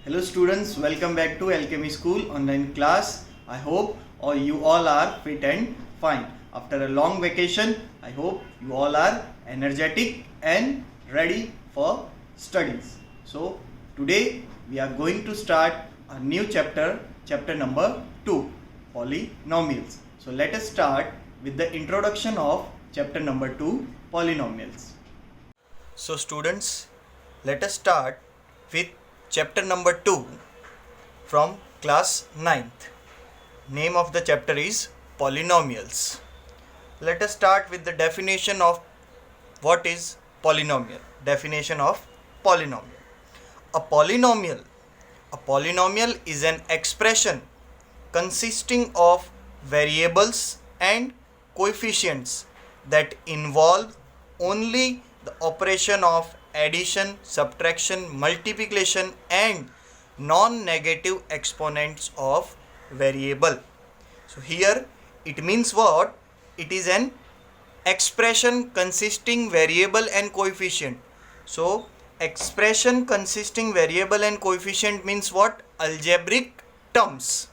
Hello students, welcome back to Alchemy School online class. I hope you all are fit and fine. After a long vacation, I hope you all are energetic and ready for studies. So today we are going to start a new chapter, chapter number 2, polynomials. So let us start with the introduction of chapter number 2, polynomials. So students, let us start with chapter number 2 from class 9th. Name of the chapter is polynomials. Let us start with the definition of what is polynomial. Definition of polynomial. A polynomial is an expression consisting of variables and coefficients that involve only the operation of addition, subtraction, multiplication and non-negative exponents of variable. So here it means what? It is an expression consisting variable and coefficient. So expression consisting variable and coefficient means what? Algebraic terms.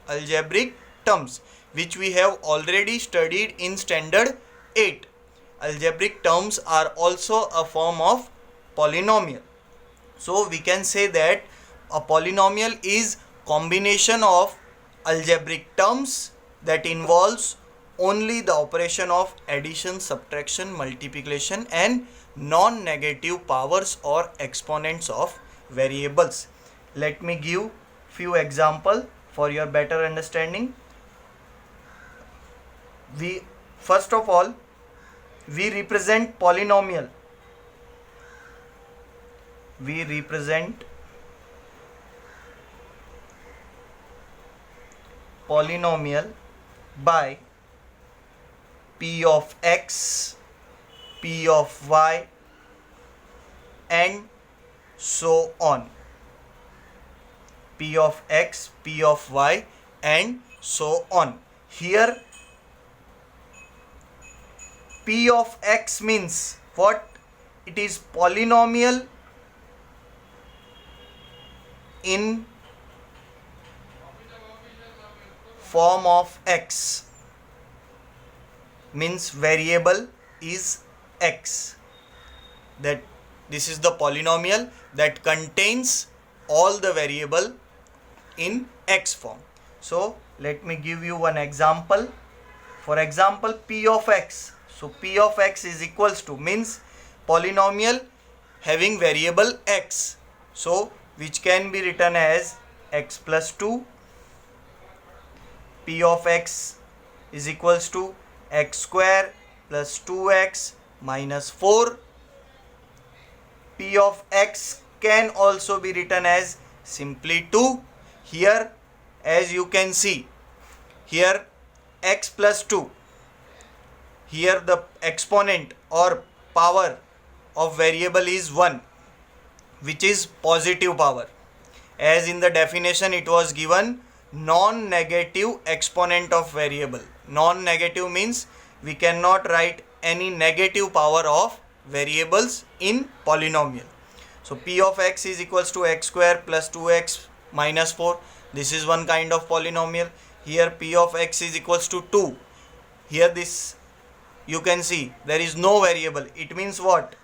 Algebraic terms which we have already studied in standard 8. Algebraic terms are also a form of polynomial. So we can say that a polynomial is combination of algebraic terms that involves only the operation of addition, subtraction, multiplication and non-negative powers or exponents of variables. Let me give few examples for your better understanding. First of all, we represent polynomial. We represent polynomial by p of x, p of y and so on. P of x, p of y and so on. Here p of x means what? It is polynomial in form of x, means variable is x. That this is the polynomial that contains all the variable in x form. So let me give you one example. For example, p of x. So p of x is equals to means polynomial having variable x. So which can be written as x plus 2. P of x is equals to x square plus 2x minus 4. P of x can also be written as simply 2. Here as you can see, here x plus 2. Here the exponent or power of variable is 1, which is positive power. As in the definition it was given, non-negative exponent of variable. Non-negative means we cannot write any negative power of variables in polynomial. So p of x is equals to x square plus 2x minus 4. This is one kind of polynomial. Here p of x is equals to 2. Here this you can see there is no variable. It means what?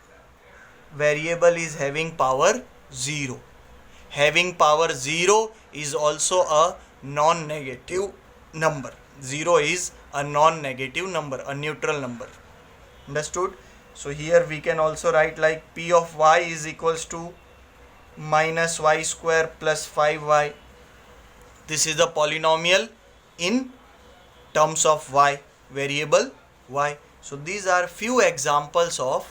Variable is having power 0. Having power 0 is also a non-negative number. 0 is a non-negative number, a neutral number. Understood? So here we can also write like p of y is equals to minus y square plus 5y. This is the polynomial in terms of y, variable y. So these are few examples of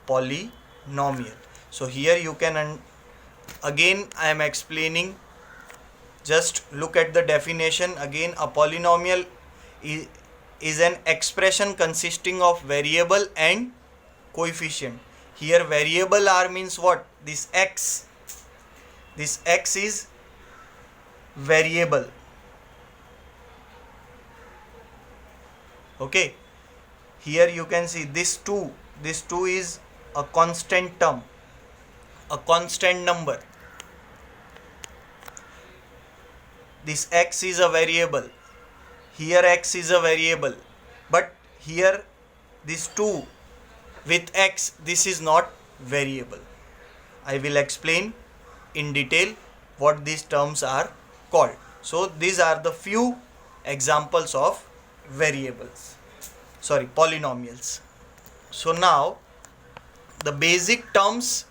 polynomial. So here you can again I am explaining. Just look at the definition again. A polynomial is an expression consisting of variable and coefficient. Here variable r means what? This x. This x is variable. Okay. Here you can see this 2. This 2 is a constant term, a constant number. this x is a variable, here x is a variable, but here this 2 with x, this is not variable. I will explain in detail what these terms are called. So these are the few examples of polynomials. So now the basic terms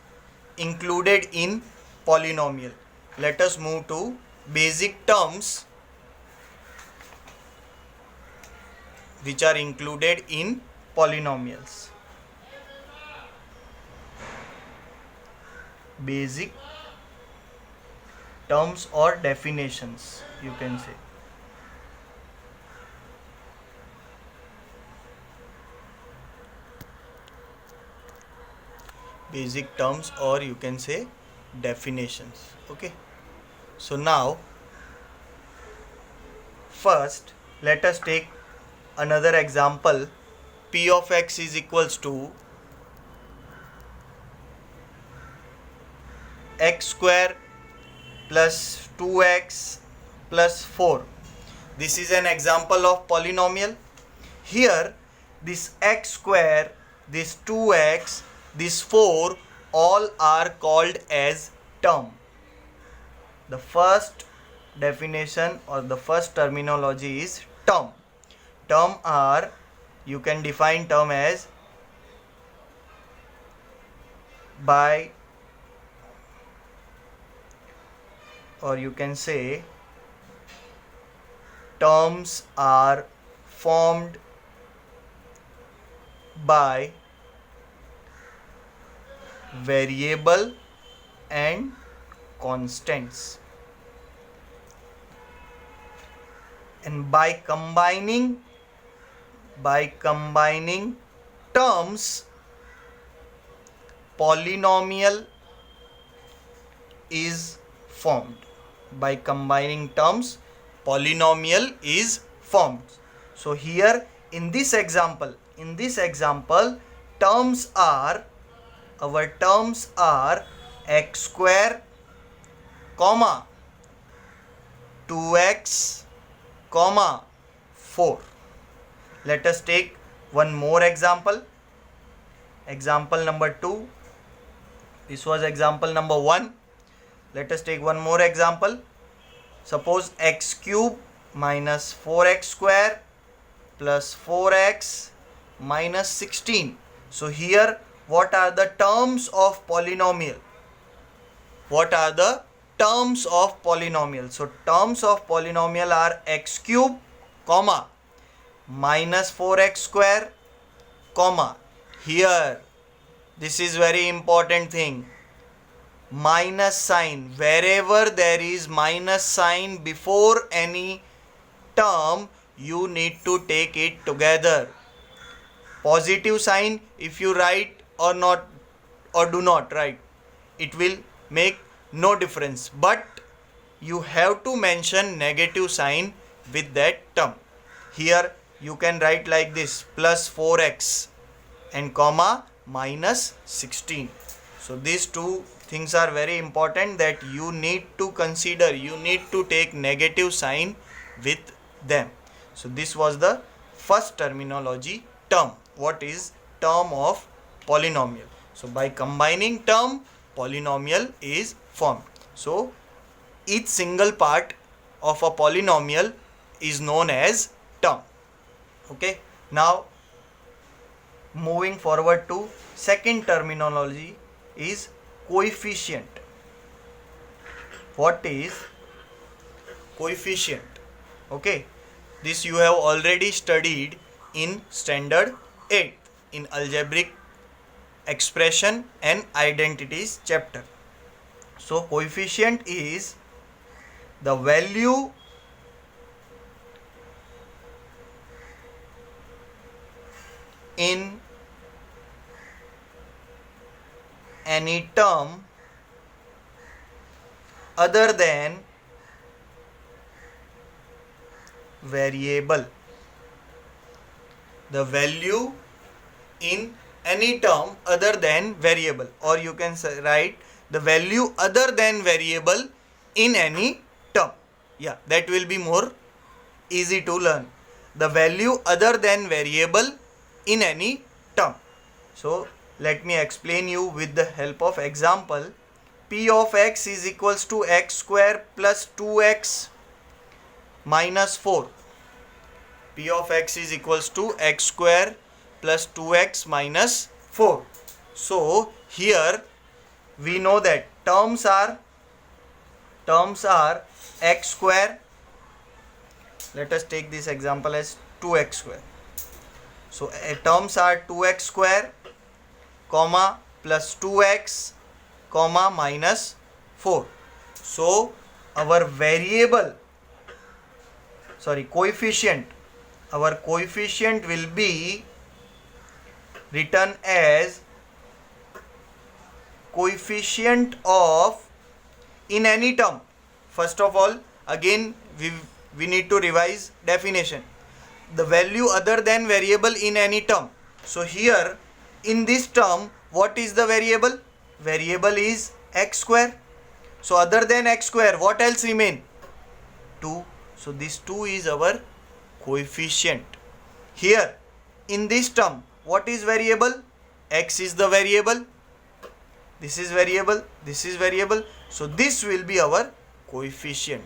included in polynomial. Let us move to basic terms which are included in polynomials. Basic terms or definitions, you can say. Basic terms or you can say definitions. Okay. So now first let us take another example. P of x is equals to x square plus 2x plus 4. This is an example of polynomial. Here this x square, this 2x, this 4 all are called as term. The first definition or the first terminology is term. Term are, you can define term as by, or you can say terms are formed by variable and constants, and by combining terms, polynomial is formed. By combining terms, polynomial is formed. So here in this example, terms are, our terms are x square, comma 2x, comma 4. Let us take one more example. Example number 2. This was example number 1. Let us take one more example. Suppose x cube minus 4x square plus 4x minus 16. So here what are the terms of polynomial? What are the terms of polynomial? So terms of polynomial are x cube, comma minus 4x square, comma, here this is very important thing, minus sign. Wherever there is minus sign before any term, you need to take it together. Positive sign, if you write or not or do not write, it will make no difference, but you have to mention negative sign with that term. Here you can write like this, plus 4x and comma minus 16. So these two things are very important that you need to consider. You need to take negative sign with them. So this was the first terminology, term. What is term of polynomial? So by combining term, polynomial is formed. So each single part of a polynomial is known as term. Okay. Now moving forward to second terminology is coefficient. What is coefficient? Okay. This you have already studied in standard 8 in algebraic expression and identities chapter. So coefficient is the value in any term other than variable. The value in any term other than variable, or you can write the value other than variable in any term. Yeah, that will be more easy to learn. The value other than variable in any term. So let me explain you with the help of example. P of x is equals to x square plus 2x minus 4. P of x is equals to x square plus 2x minus 4. So here we know that terms are x square. Let us take this example as 2x square. So terms are 2x square comma plus 2x comma minus 4. So our coefficient will be written as coefficient of in any term. First of all, again we need to revise definition. The value other than variable in any term. So here in this term, what is the variable? Variable is x square. So other than x square, what else remain? 2. So this 2 is our coefficient. Here in this term, what is variable? X is the variable. This is variable. This is variable. So this will be our coefficient.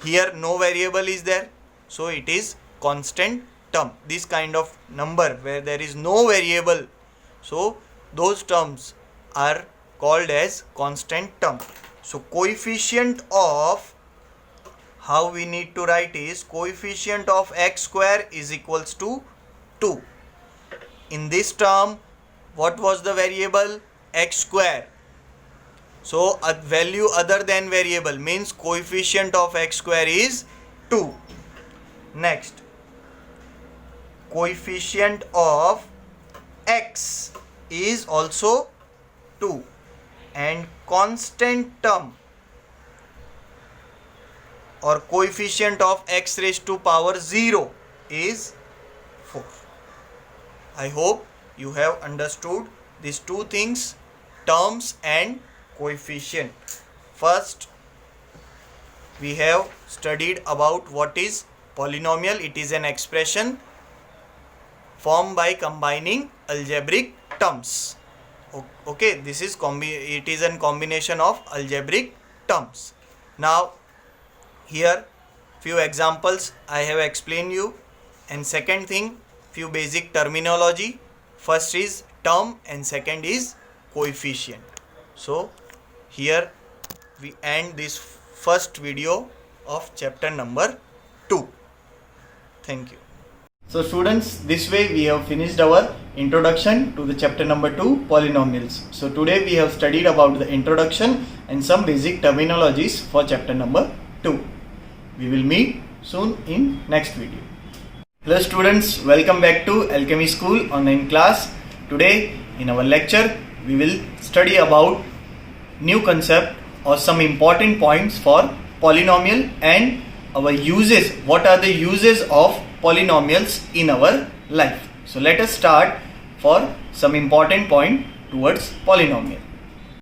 Here no variable is there. So it is constant term. This kind of number where there is no variable. So those terms are called as constant term. So coefficient of, how we need to write is coefficient of x square is equals to 2. In this term, what was the variable? X square. So a value other than variable means coefficient of x square is 2. Next, coefficient of x is also 2 and constant term or coefficient of x raised to power 0 is 4. I hope you have understood these two things, terms and coefficient. First, we have studied about what is polynomial. It is an expression formed by combining algebraic terms. Okay, this is it is a combination of algebraic terms. Now here few examples I have explained you, and second thing, few basic terminology. First is term and second is coefficient. So here we end this first video of chapter number 2. Thank you. So students, this way we have finished our introduction to the chapter number 2, polynomials. So today we have studied about the introduction and some basic terminologies for chapter number 2. We will meet soon in next video. Hello students, welcome back to Alchemy School online class. Today in our lecture we will study about new concept or some important points for polynomial and our uses. What are the uses of polynomials in our life? So let us start for some important point towards polynomial.